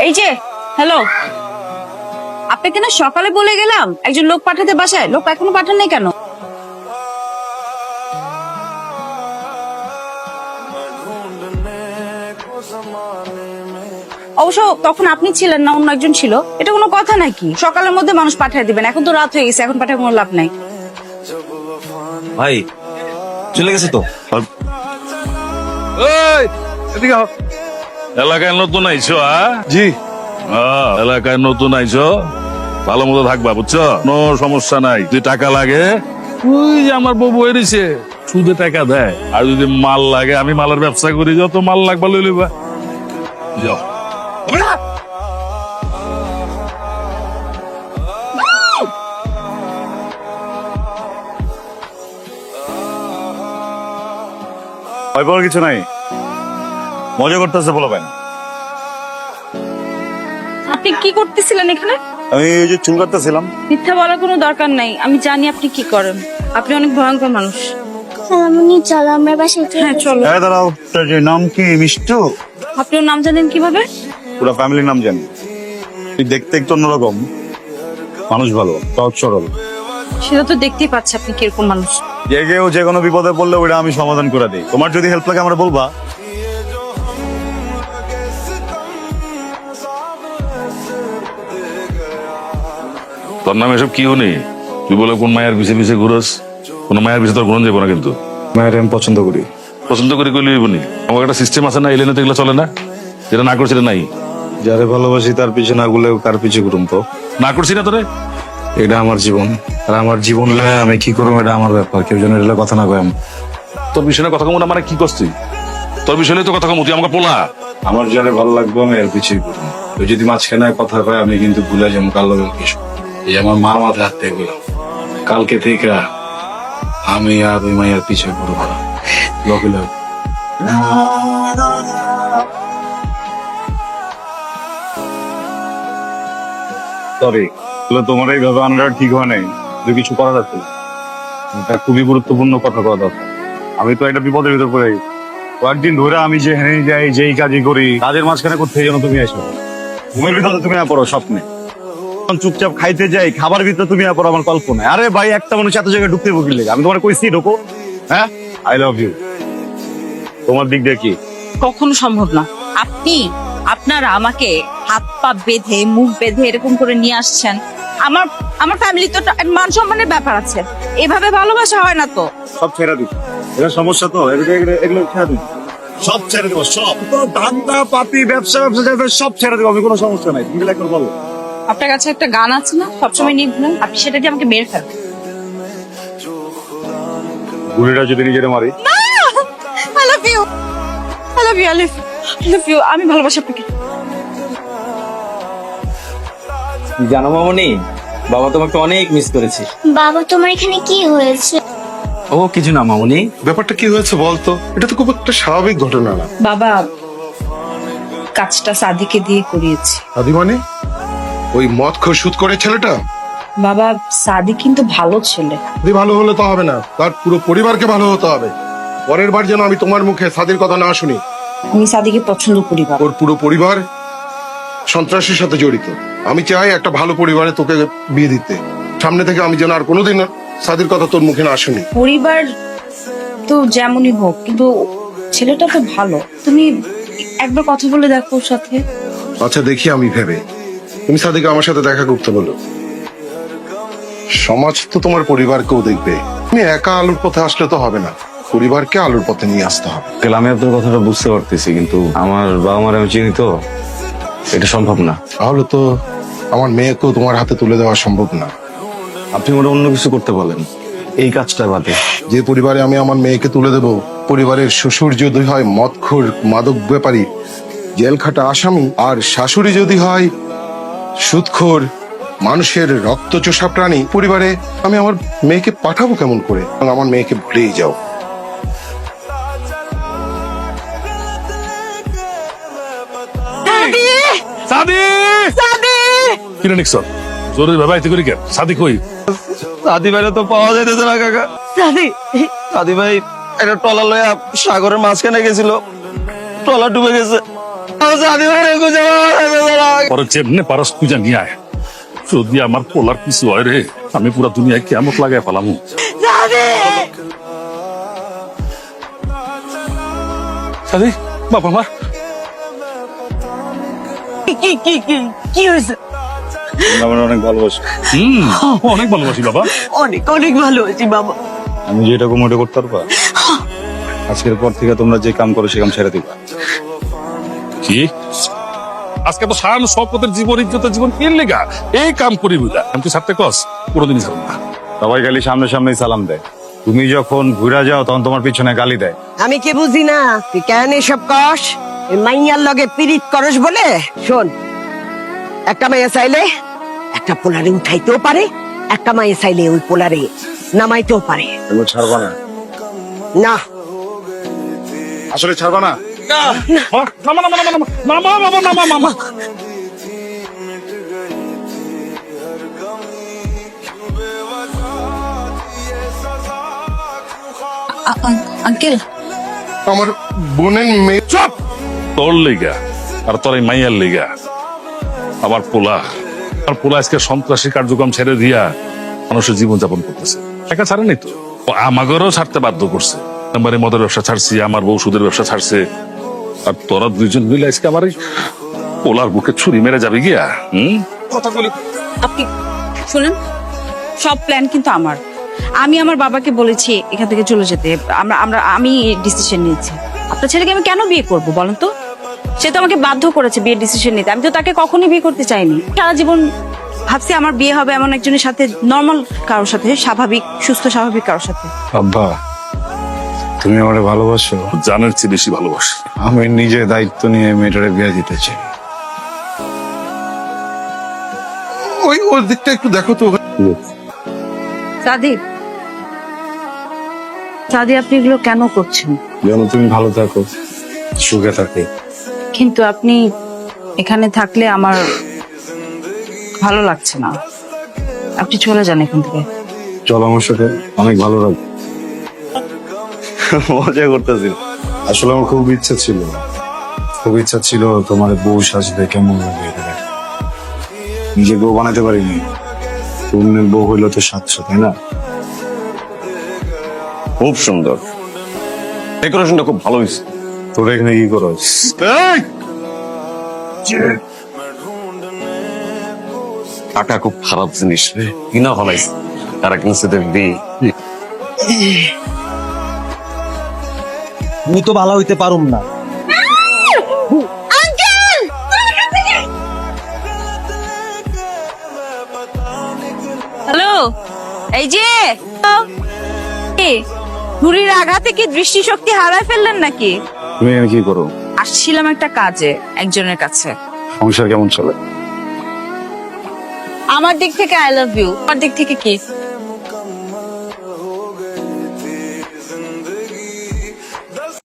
এই যে হ্যালো, আপনাকে না সকালে বলে গেলাম একজন লোক পাঠাতে বাসায়, লোক এখনো পাঠান নাই কেন? অবশ্য তখন আপনি ছিলেন না, অন্য একজন ছিল। এটা কোনো কথা নাকি? সকালের মধ্যে মানুষ পাঠিয়ে দিবেন, এখন তো রাত হয়ে গেছে, এখন পাঠিয়ে কোনো লাভ নাই। ভাই চলে গেছে তো। এলাকায় নতুন আইছো? জি এলাকায় নতুন আইছো, ভালো মতো থাকবা, বুঝছো? কোনো সমস্যা নাই। যদি টাকা লাগে, ওই যে আমার বউ বই দিছে, সুদে টাকা দেয়। আর যদি মাল লাগে, আমি মালের ব্যবসা করি, যত মাল লাগবা লই লইবা। যাও। ভয় পাওয়ার কিছু নাই, মজা করতেছে বলো ভাই। আপনি কি করতেছিলেন এখানে? আমি ওই যে চুল কাটতেছিলাম। মিথ্যা বলার কোনো দরকার নাই, আমি জানি আপনি কি করেন। আপনি অনেক ভয়ঙ্কর মানুষ। খালামুনি চলো আমরা বাসায় চলে হ্যাঁ চলো। হ্যাঁ দাঁড়াও, তার যে নাম কি? মিষ্টু। আপনি ওর নাম জানেন কিভাবে? পুরো ফ্যামিলির নাম জানি। তুই দেখতে একটু অন্যরকম, মানুষ ভালো, সহজ সরল। সেটা তো দেখতেই পাচ্ছি আপনি কিরকম মানুষ। যে কেউ যে কোনো বিপদে পড়লে ওটা আমি সমাধান করে দিই। তোমার যদি হেল্প লাগে আমরা বলবা। তোর নাম এসব কি হনি? তুই বলে কোন মায়ের পিছে পিছে ঘুরস? কোন মায়ের পিছে তোর ঘুরন যাবো না কিন্তু। মায়ের আমি পছন্দ করি। পছন্দ করি কইলি বনি। আমার একটা সিস্টেম আছে না, এলেনে তো এগুলো চলে না। যেটা না করছি নাই, যারে ভালোবাসি তার পিছে না গুলে কার পিছে ঘুরুম তো? না করছি না তোরে। এটা আমার জীবন, আর আমার জীবন লয়ে আমি কি করবো এটা আমার ব্যাপার। কেউ যেন এটা কথা না কয়। তোর বিষয়ে কথা কম না, মানে কি করছিস? তোর বিষয়ে তো কথা কম, তুই আমাকে পোলা। আমার যারে ভালো লাগবে আমি এর পিছিয়ে ঘুরবো। তুই যদি মাঝখানে কথা কয় আমি কিন্তু ভুলে যাবো কাল কিছু। এই আমার মা মাথায় হাত থেকে কালকে থেকে আমি আর ওই মায়ের পিছিয়ে ঘুরবো না। লকে লক। সরি, তোমার এইভাবে আনাটা ঠিক হয় নাই। তুই কিছু করা যাচ্ছে না। এটা খুবই গুরুত্বপূর্ণ কথা করা দরকার। আমি তো একটা বিপদের ভিতর পড়ে গেছি। কয়েকদিন ধরে আমি যে হেনে যাই, যেই কাজই করি, কাজের মাঝখানে করতে যেন তুমি এসো। ঘুমের ভিতরে তুমি না পড়ো স্বপ্নে। চুপচাপ খাইতে যাই, খাবার ভিতরে তুমি না পড়ো আমার কল্পনায়। আরে ভাই, একটা মানুষ এত জায়গায় ঢুকতে বকিলে আমি তোমার কইছি ঢোকো। হ্যাঁ, আই লাভ ইউ। তোমার দিক দিয়ে কি? কখনো সম্ভব না। আপনারা আমাকে হাত পা বেঁধে, মুখ বেঁধে এরকম করে নিয়ে আসছেন। আমার ফ্যামিলি তো একটা মান সম্মানের ব্যাপার আছে, এভাবে ভালোবাসা হয় না তো। সব ছেড়ে দিই, এটা সমস্যা তো। এগুলো ছেড়ে দিই, সব ছেড়ে দেবো। সব ধান্দা পাতি ব্যবসা সব ছেড়ে দেবো আমি, কোনো সমস্যা নাই। তুমি একবার বলো। আপনার কাছে একটা গান আছে না, সবসময় নিয়ে ঘুরেন, আপনি সেটা দিয়ে আমাকে মেরে ফেলেন। গুলিটা যদি নিজের মারি। I love you. I love you, Alif. I love you. আমি ভালোবাসি আপনাকে। জানো মামনি, বাবা তোমাকে অনেক মিস করেছে। বাবা তোমার এখানে কি হয়েছে? ও কিছু না মামনি। ব্যাপারটা কি হয়েছে বলতো? এটা তো খুব একটা স্বাভাবিক ঘটনা না। বাবা, কাজটা সাদিকে দিয়ে করিয়েছি। আদি মানে ওই মদ খোর সুদ করে ছেলেটা? বাবা, সাদি কিন্তু ভালো ছেলে। আদি ভালো হলে তো হবে না, তার পুরো পরিবারকে ভালো হতে হবে। পরের বার যেন আমি তোমার মুখে সাদির কথা না শুনি। আমি সাদিকে পছন্দ করি বাবা। ওর পুরো পরিবার সন্ত্রাসের সাথে জড়িত। আমি চাই একটা ভালো পরিবারে তোকে বিয়ে দিতে। সামনে থেকে আমি যেন আর কোনোদিন সাদির কথা তোর মুখে না শুনি। পরিবার তো যেমনই হোক, কিন্তু ছেলেটা তো ভালো। তুমি একবার কথা বলে দেখো ওর সাথে। আচ্ছা দেখি আমি ভেবে। তুমি সাদিকে আমার সাথে দেখা করতে বলো। সমাজ তো তোমার পরিবারকেও দেখবে। তুমি একা আলুর পথে আসলে তো হবে না, পরিবারকে আলুর পথে নিয়ে আসতে হবে। আমি আপনার কথাটা বুঝতে পারতেছি, কিন্তু আমার বাবা মার আমি চিনি তো, এটা সম্ভব না। তাহলে তো আমার মেয়েকেও তোমার হাতে তুলে দেওয়া সম্ভব না। আপনি ওরা অন্য কিছু করতে বলেন, এই কাজটা বাদে। যে পরিবারে আমি আমার মেয়েকে তুলে দেব, পরিবারের শ্বশুর যদি হয় মদখোর মাদক ব্যাপারী জেল খাটা আসামি, আর শাশুড়ি যদি হয় সুদখোর মানুষের রক্তচোষা প্রাণী, পরিবারে আমি আমার মেয়েকে পাঠাবো কেমন করে? আমার মেয়েকে ভুলেই যাও। সাদি! কিরে নিকসন? জরুরি ভাবে আইতে করি কেন? সাদি কই? সাদি ভাই তো পাওয়া যাইতেছে না কাকা। সাদি ভাই একটা ট্রলার লইয়া সাগরের মাঝখানে গেছিল, টলা ডুবে গেছে পরে যেমনে পারস পূজা নিয়ে আয়। যদি আমার পোলার কিছু হয় রে, আমি পুরা দুনিয়ায় কেমন লাগাই ফেলাম। সাদি বাবা মা কি হয়েছে? আমার অনেক ভালোবাসি। অনেক ভালোবাসি বাবা। অনেক অনেক ভালোবাসি বাবা। আমি যেটা মোটে করতে পারবা, আজকের পর থেকে তোমরা যে কাম করো সে কাম ছেড়ে দিবা। কি আজকে তো সারান শপথের জীবন ইজ্জতের জীবন এর লেগা এই কাম করি বুঝা। আমি তো ছাড়তে কস কোনোদিনই ছাড়ব না। সবাই খালি সামনে সামনেই সালাম দেয়, তুমি যখন ঘুরা যাও তখন তোমার পিছনে গালি দেয়। আমি কি বুঝি না তুই কেন এসব কস? এই মাইয়ার লগে পিরিত করস বলে। শোন, একটা মাইয়া চাইলে একটা পোলারে উঠাইতেও পারে, একটা মাইয়া চাইলে ওই পোলারে নামাইতেও পারে। এগুলো ছাড়বা না, না আসলে ছাড়বা না। নামা নামা নামা নামা নামা বাবা নামা মামা। আঙ্কেল, আমার বোনের মেয়ে চুপ! তোর লেগা আর তোর এই মাইয়ার লেগা আমার পোলা আজকে সন্ত্রাসী কার্যক্রম ছেড়ে দিয়া মানুষের জীবন যাপন করতেছে। একা ছাড়েনি তো, ও আমাগরও ছাড়তে বাধ্য করছে। আমার এই মদের ব্যবসা ছাড়ছি, আমার বউ সুদের ব্যবসা ছাড়ছে, আর তোরা দুইজন মিলে আজকে আমার এই পোলার বুকে ছুরি মেরে যাবে গিয়া। কথা বলি আপনি শুনেন, সব প্ল্যান কিন্তু আমার। আমি আমার বাবাকে বলেছি এখান থেকে চলে যেতে। আমি ডিসিশন নিয়েছি। আপনার ছেলেকে আমি কেন বিয়ে করব বলেন তো? সে তো আমাকে বাধ্য করেছে বিয়ের ডিসিশন নিতে। আমি তো তাকে কখনোই বিয়ে করতে চাইনি। সারা জীবন ভাবছি আমার বিয়ে হবে এমন একজনের সাথে, নর্মাল কারোর সাথে, স্বাভাবিক সুস্থ স্বাভাবিক কারোর সাথে। আব্বা, তুমি আমারে ভালোবাসো? জানের চেয়ে বেশি ভালোবাসি। আমি নিজে দায়িত্ব নিয়ে মেয়েটারে বিয়ে দিতে চাই। ওই ওর দিকটা একটু দেখো তো। সাদি, আপনি এগুলো কেন করছেন? যেন তুমি ভালো থাকো, সুখে থাকো। কিন্তু আপনি এখানে থাকলে আমার ভালো লাগছে না। আপনি চলে যান এখান থেকে। চলো আমার সাথে, অনেক ভালো লাগবে। মজা করতেছি। আসলে আমার খুব ইচ্ছা ছিল তোমার বউ সাজবে কেমন লাগে এটা দেখা। নিজে বউ বানাতে পারিনি, তুমি বউ হইলো তো সাতশো, তাই না? খুব সুন্দর, ডেকোরেশনটা খুব ভালো হয়েছে। তোর এখানে কি করস? টাকা খুব খারাপ জিনিস রে, কিনা হলাইছে তারা কিনছে দেখবি। তুই তো ভালো হইতে পারুম না। হ্যালো, এই যে নুরির আঘাতে কি দৃষ্টিশক্তি হারায় ফেললেন নাকি? তুমি এখানে কি করো? আসছিলাম একটা কাজে একজনের কাছে। সংসার কেমন চলে? আমার দিক থেকে আই লাভ ইউ, আমার দিক থেকে কি?